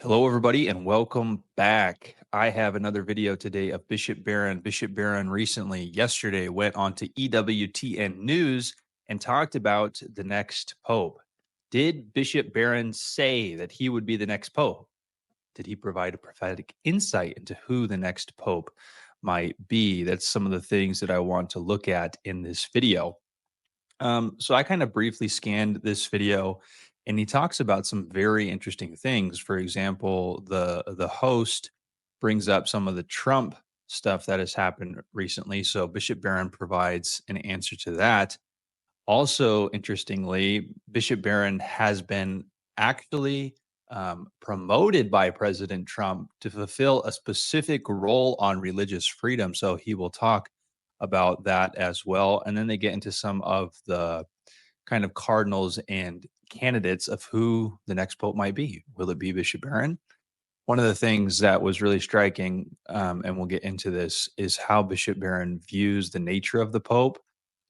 Hello, everybody, and welcome back. I have another video today of Bishop Barron. Bishop Barron yesterday, went on to EWTN News and talked about the next pope. Did Bishop Barron say that he would be the next pope? Did he provide a prophetic insight into who the next pope might be? That's some of the things that I want to look at in this video. So I kind of briefly scanned this video, and he talks about some very interesting things. For example, the host brings up some of the Trump stuff that has happened recently. So Bishop Barron provides an answer to that. Also, interestingly, Bishop Barron has been actually promoted by President Trump to fulfill a specific role on religious freedom. So he will talk about that as well. And then they get into some of the kind of cardinals and candidates of who the next pope might be. Will it be Bishop Barron? One of the things that was really striking, and we'll get into this, is how Bishop Barron views the nature of the pope.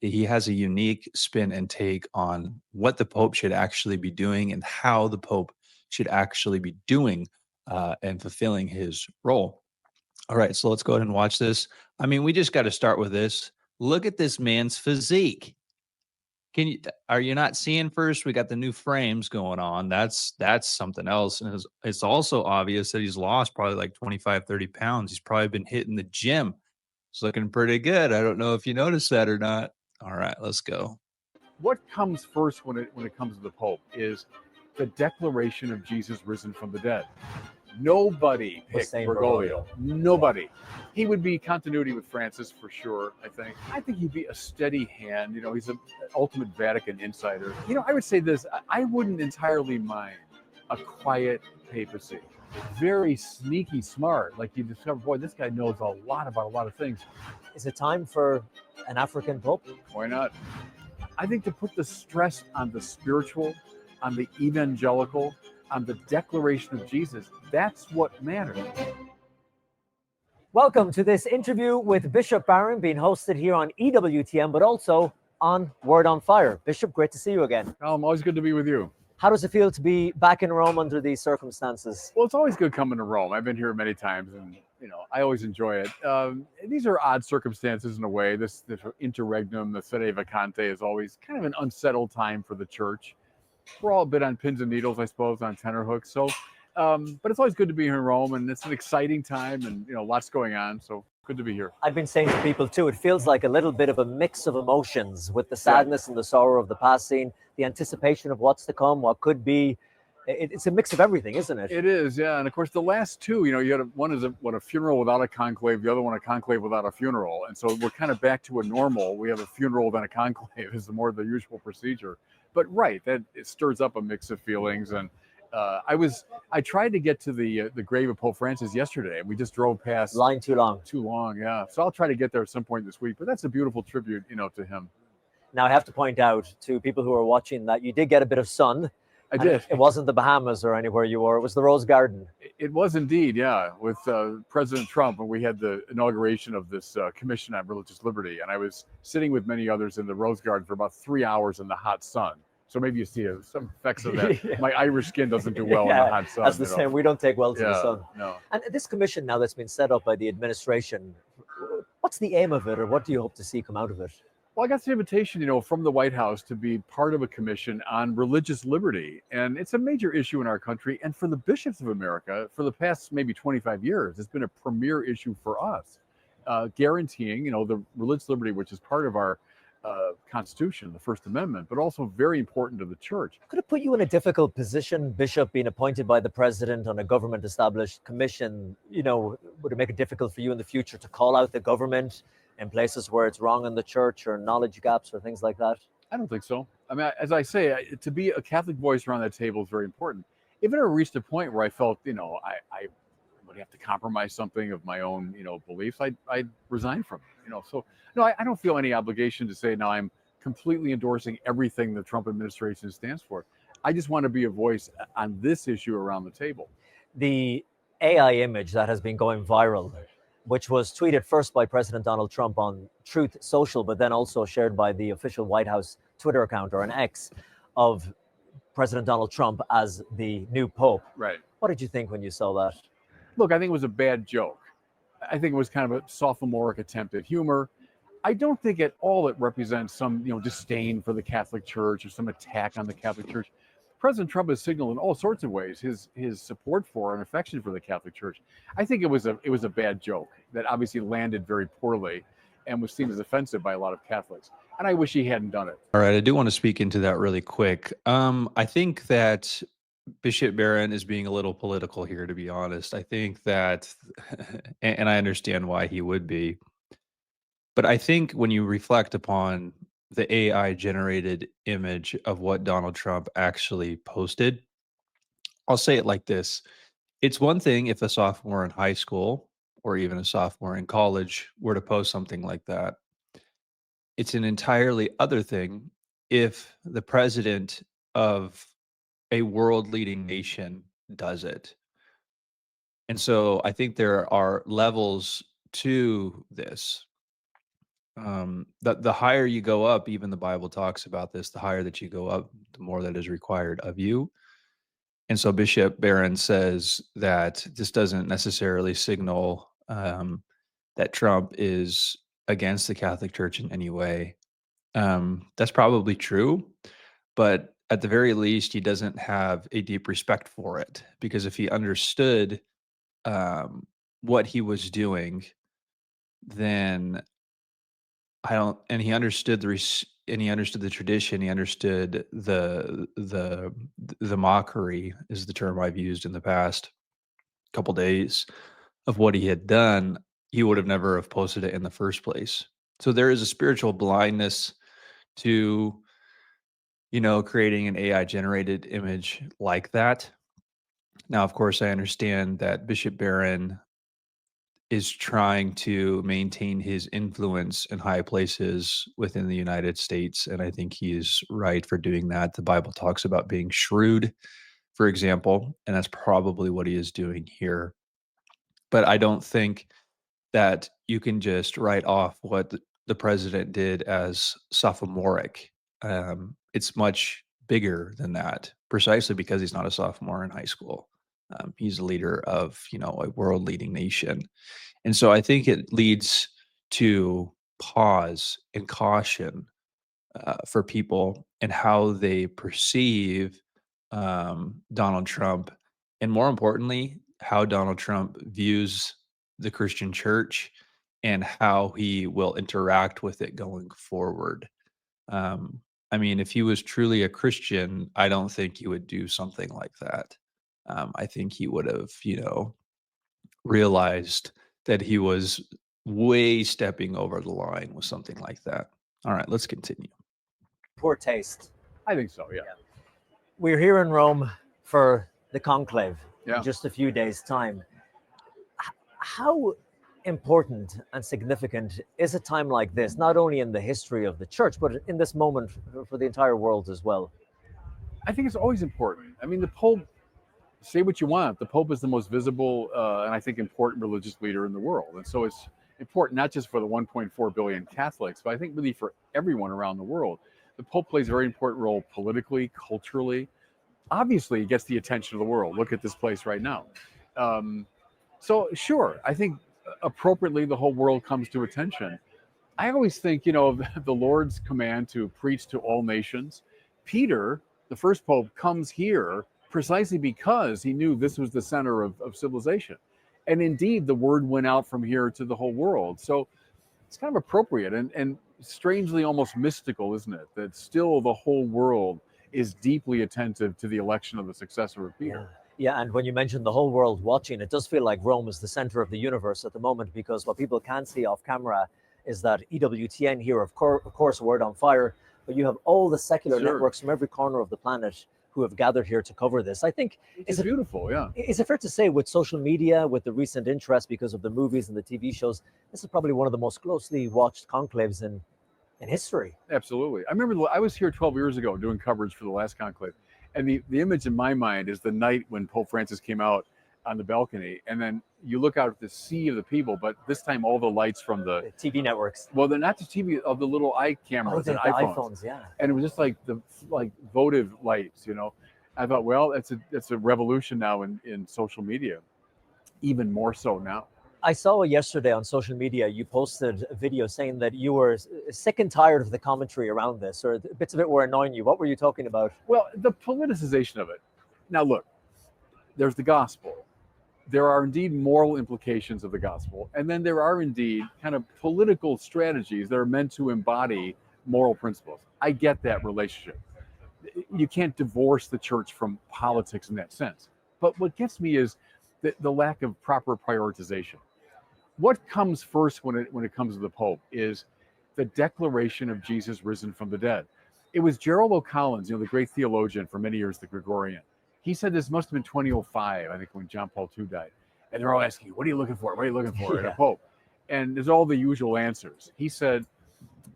He has a unique spin and take on what the pope should actually be doing and how the pope should actually be doing and fulfilling his role. All right, so let's go ahead and watch this. I mean, we just got to start with this. Look at this man's physique. Are you not seeing first? We got the new frames going on. That's something else. And it's also obvious that he's lost probably like 25, 30 pounds. He's probably been hitting the gym. It's looking pretty good. I don't know if you noticed that or not. All right, let's go. What comes first when it comes to the Pope is the declaration of Jesus risen from the dead. Nobody picked Bergoglio. Nobody. He would be continuity with Francis for sure, I think. I think he'd be a steady hand. You know, he's an ultimate Vatican insider. You know, I would say this, I wouldn't entirely mind a quiet papacy. Very sneaky smart. Like you discover, boy, this guy knows a lot about a lot of things. Is it time for an African pope? Why not? I think to put the stress on the spiritual, on the evangelical, on the declaration of Jesus, that's what matters. Welcome to this interview with Bishop Barron, being hosted here on EWTN, but also on Word on Fire. Bishop, great to see you again. Oh, always good to be with you. How does it feel to be back in Rome under these circumstances? Well, it's always good coming to Rome. I've been here many times, and you know, I always enjoy it. These are odd circumstances in a way. This interregnum, the sede vacante, is always kind of an unsettled time for the church. We're all a bit on pins and needles, I suppose, on tenterhooks. So, but it's always good to be here in Rome, and it's an exciting time, and you know, lots going on. So good to be here. I've been saying to people too, it feels like a little bit of a mix of emotions with the sadness and the sorrow of the past scene, the anticipation of what's to come, what could be. It's a mix of everything, isn't it? It is, yeah. And of course, the last two, you know, you had one is a funeral without a conclave, the other one a conclave without a funeral, and so we're kind of back to a normal. We have a funeral then a conclave is more the usual procedure. But right, that it stirs up a mix of feelings. And I tried to get to the grave of Pope Francis yesterday, and we just drove past. Line too long. Too long, yeah. So I'll try to get there at some point this week. But that's a beautiful tribute, you know, to him. Now I have to point out to people who are watching that you did get a bit of sun. I did. It wasn't the Bahamas or anywhere you were. It was the Rose Garden. It was indeed, yeah, with President Trump, and we had the inauguration of this Commission on Religious Liberty, and I was sitting with many others in the Rose Garden for about 3 hours in the hot sun. So maybe you see some effects of that. Yeah. My Irish skin doesn't do well in the hot sun. That's the same. We don't take well to the sun. No. And this commission now that's been set up by the administration, what's the aim of it, or what do you hope to see come out of it? Well, I got the invitation, you know, from the White House to be part of a commission on religious liberty. And it's a major issue in our country. And for the bishops of America, for the past maybe 25 years, it's been a premier issue for us, guaranteeing, you know, the religious liberty, which is part of our Constitution, the First Amendment, but also very important to the church. Could it put you in a difficult position, Bishop, being appointed by the president on a government-established commission? You know, would it make it difficult for you in the future to call out the government in places where it's wrong in the church, or knowledge gaps or things like that? I don't think so. I mean, as I say, to be a Catholic voice around that table is very important. If it ever reached a point where I felt, you know, I would have to compromise something of my own, you know, beliefs, I'd resign from it, you know. So, no, I don't feel any obligation to say, now I'm completely endorsing everything the Trump administration stands for. I just want to be a voice on this issue around the table. The AI image that has been going viral, which was tweeted first by President Donald Trump on Truth Social, but then also shared by the official White House Twitter account, or an X, of President Donald Trump as the new pope. Right. What did you think when you saw that? Look, I think it was a bad joke. I think it was kind of a sophomoric attempt at humor. I don't think at all it represents some, disdain for the Catholic Church or some attack on the Catholic Church. President Trump has signaled in all sorts of ways his support for and affection for the Catholic Church. I think it was a bad joke that obviously landed very poorly and was seen as offensive by a lot of Catholics. And I wish he hadn't done it. All right, I do want to speak into that really quick. I think that Bishop Barron is being a little political here, to be honest. I think that, and I understand why he would be, but I think when you reflect upon the AI generated image of what Donald Trump actually posted, I'll say it like this. It's one thing if a sophomore in high school or even a sophomore in college were to post something like that. It's an entirely other thing if the president of a world leading nation does it. And so I think there are levels to this. The higher you go up, even the Bible talks about this, the higher that you go up, the more that is required of you. And so Bishop Barron says that this doesn't necessarily signal that Trump is against the Catholic Church in any way. That's probably true, but at the very least, he doesn't have a deep respect for it, because if he understood what he was doing, then I don't, and he understood and he understood the tradition, he understood the mockery is the term I've used in the past couple days of what he had done, he would have never have posted it in the first place. So there is a spiritual blindness to, creating an AI generated image like that. Now, of course, I understand that Bishop Barron is trying to maintain his influence in high places within the United States. And I think he is right for doing that. The Bible talks about being shrewd, for example, and that's probably what he is doing here. But I don't think that you can just write off what the president did as sophomoric. It's much bigger than that, precisely because he's not a sophomore in high school. He's a leader of, a world leading nation. And so I think it leads to pause and caution for people and how they perceive Donald Trump. And more importantly, how Donald Trump views the Christian church and how he will interact with it going forward. I mean, if he was truly a Christian, I don't think he would do something like that. I think he would have, realized that he was way stepping over the line with something like that. All right, let's continue. Poor taste. I think so, yeah. We're here in Rome for the conclave Yeah. in just a few days' time. How important and significant is a time like this, not only in the history of the church, but in this moment for the entire world as well? I think it's always important. I mean, the Pope, say what you want, the Pope is the most visible and I think important religious leader in the world. And so it's important not just for the 1.4 billion Catholics, but I think really for everyone around the world. The Pope plays a very important role politically, culturally. Obviously, he gets the attention of the world. Look at this place right now. So sure, I think appropriately the whole world comes to attention. I always think, the Lord's command to preach to all nations. Peter, the first Pope, comes here precisely because he knew this was the center of civilization. And indeed, the word went out from here to the whole world. So it's kind of appropriate and strangely almost mystical, isn't it? That still the whole world is deeply attentive to the election of the successor of Peter. Yeah, and when you mention the whole world watching, it does feel like Rome is the center of the universe at the moment, because what people can't see off camera is that EWTN here, of course, Word on Fire, but you have all the secular networks from every corner of the planet who have gathered here to cover this. I think it's beautiful, yeah. Is it fair to say, with social media, with the recent interest because of the movies and the TV shows, this is probably one of the most closely watched conclaves in history? Absolutely. I remember I was here 12 years ago doing coverage for the last conclave. And the image in my mind is the night when Pope Francis came out on the balcony, and then you look out at the sea of the people, but this time all the lights from the TV networks. Well, they're not the TV, of the little eye cameras and iPhones, yeah. And it was just like votive lights, I thought, well, it's a revolution now in social media, even more so now. I saw yesterday on social media, you posted a video saying that you were sick and tired of the commentary around this, or bits of it were annoying you. What were you talking about? Well, the politicization of it. Now, look, there's the gospel. There are indeed moral implications of the gospel, and then there are indeed kind of political strategies that are meant to embody moral principles. I get that relationship. You can't divorce the church from politics in that sense. But what gets me is the lack of proper prioritization. What comes first when it comes to the Pope is the declaration of Jesus risen from the dead. It was Gerald O'Collins, the great theologian for many years, the Gregorian. He said this must have been 2005, I think, when John Paul II died. And they're all asking, what are you looking for? What are you looking for in a Pope? And there's all the usual answers. He said,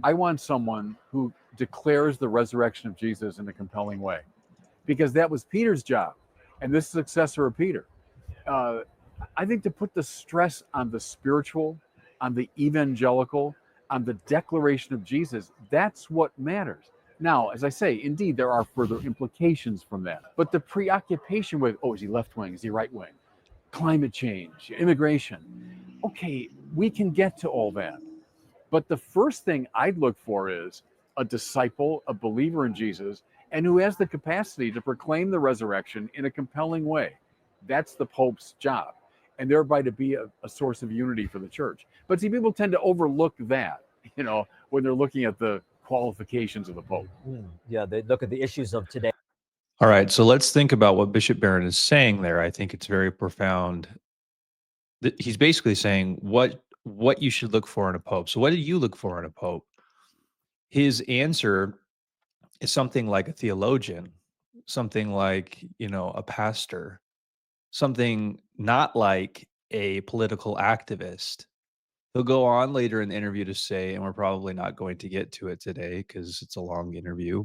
I want someone who declares the resurrection of Jesus in a compelling way, because that was Peter's job, and this successor of Peter. I think to put the stress on the spiritual, on the evangelical, on the declaration of Jesus, that's what matters. Now, as I say, indeed, there are further implications from that. But the preoccupation with, is he left wing? Is he right wing? Climate change, immigration. Okay, we can get to all that. But the first thing I'd look for is a disciple, a believer in Jesus, and who has the capacity to proclaim the resurrection in a compelling way. That's the Pope's job, and thereby to be a source of unity for the church. But see, people tend to overlook that, when they're looking at the qualifications of the Pope. Yeah, they look at the issues of today. All right, so let's think about what Bishop Barron is saying there. I think it's very profound. He's basically saying what you should look for in a pope. So what do you look for in a pope? His answer is something like a theologian, something like, a pastor, something not like a political activist. He'll go on later in the interview to say, and we're probably not going to get to it today because it's a long interview,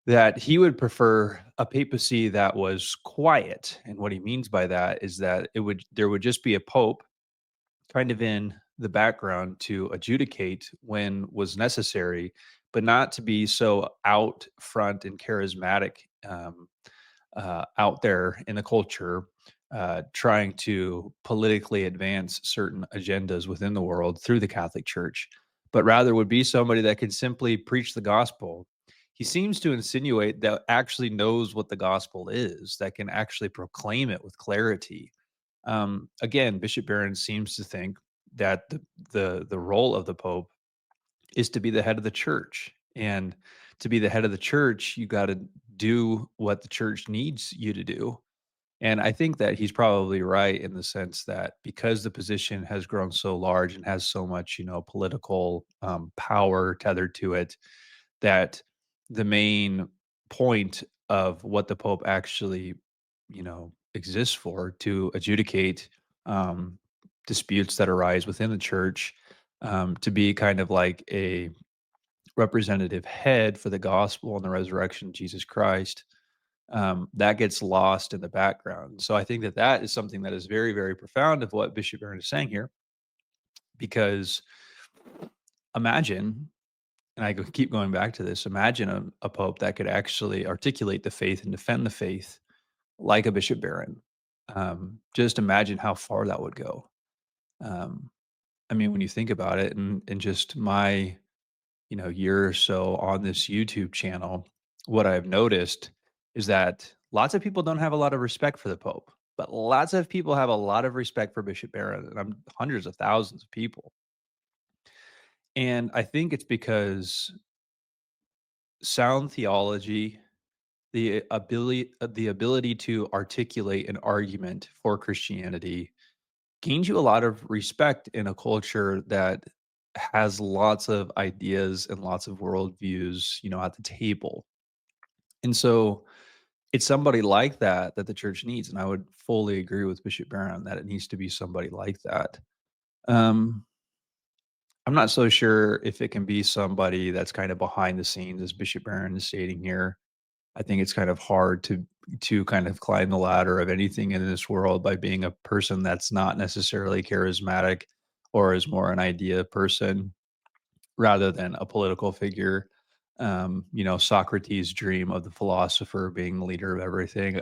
that he would prefer a papacy that was quiet. And what he means by that is that there would just be a pope kind of in the background to adjudicate when was necessary, but not to be so out front and charismatic out there in the culture, trying to politically advance certain agendas within the world through the Catholic Church, but rather would be somebody that could simply preach the gospel. He seems to insinuate that actually knows what the gospel is, that can actually proclaim it with clarity. Again, Bishop Barron seems to think that the role of the Pope is to be the head of the church, and to be the head of the church, you got to do what the church needs you to do. And I think that he's probably right in the sense that because the position has grown so large and has so much, political power tethered to it, that the main point of what the Pope actually, exists for, to adjudicate disputes that arise within the church, to be kind of like a representative head for the gospel and the resurrection of Jesus Christ, that gets lost in the background. So I think that is something that is very, very profound of what Bishop Barron is saying here, because imagine, and keep going back to this, imagine a pope that could actually articulate the faith and defend the faith like a Bishop Barron. Just imagine how far that would go. I mean, when you think about it, and just my, year or so on this YouTube channel, what I've noticed is that lots of people don't have a lot of respect for the Pope, but lots of people have a lot of respect for Bishop Barron, and I'm hundreds of thousands of people. And I think it's because sound theology, the ability to articulate an argument for Christianity gains you a lot of respect in a culture that has lots of ideas and lots of worldviews, at the table. And so it's somebody like that that the church needs. And I would fully agree with Bishop Barron that it needs to be somebody like that. I'm not so sure if it can be somebody that's kind of behind the scenes, as Bishop Barron is stating here. I think it's kind of hard to kind of climb the ladder of anything in this world by being a person that's not necessarily charismatic, or is more an idea person rather than a political figure. Socrates' dream of the philosopher being the leader of everything.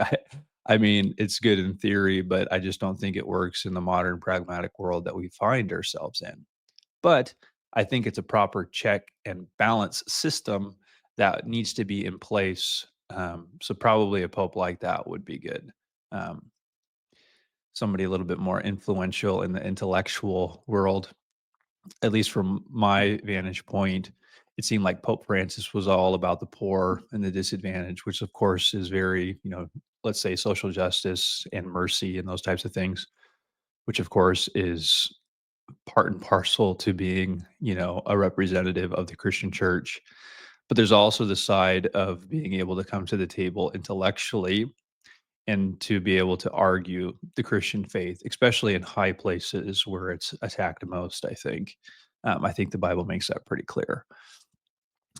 I mean, it's good in theory, but I just don't think it works in the modern pragmatic world that we find ourselves in. But I think it's a proper check and balance system that needs to be in place. So probably a pope like that would be good. Um, Somebody a little bit more influential in the intellectual world, at least from my vantage point. It seemed like Pope Francis was all about the poor and the disadvantaged, which of course is very, let's say social justice and mercy and those types of things, which of course is part and parcel to being, a representative of the Christian church. But there's also the side of being able to come to the table intellectually and to be able to argue the Christian faith, especially in high places where it's attacked most, I think. I think the Bible makes that pretty clear.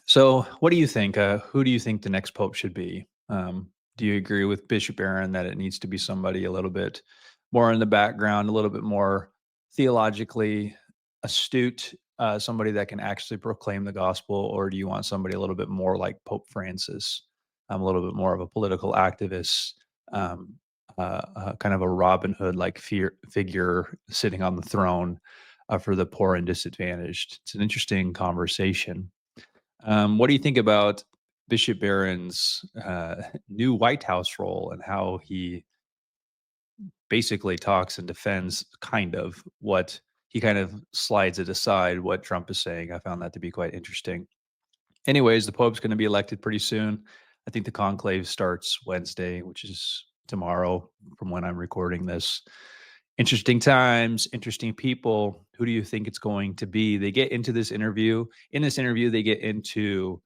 So, what do you think? Who do you think the next pope should be? Do you agree with Bishop Barron that it needs to be somebody a little bit more in the background, a little bit more theologically astute, somebody that can actually proclaim the gospel, or do you want somebody a little bit more like Pope Francis, a little bit more of a political activist, um, kind of a Robin Hood like figure sitting on the throne for the poor and disadvantaged? It's an interesting conversation. What do you think about Bishop Barron's new White House role and how he basically talks and defends what he kind of slides it aside what Trump is saying? I found that to be quite interesting. Anyways, the Pope's going to be elected pretty soon. I think the conclave starts Wednesday, which is tomorrow from when I'm recording this. Interesting times, interesting people. Who do you think it's going to be? They get into this interview. In this interview, they get into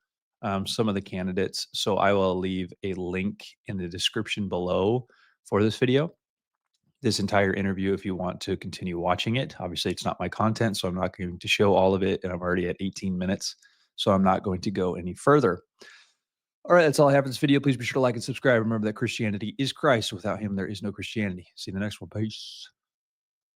some of the candidates. So I will leave a link in the description below for this video, this entire interview, if you want to continue watching it. Obviously, it's not my content, so I'm not going to show all of it. And I'm already at 18 minutes, so I'm not going to go any further. All right, that's all I have for this video. Please be sure to like and subscribe. Remember that Christianity is Christ. Without him, there is no Christianity. See you in the next one. Peace.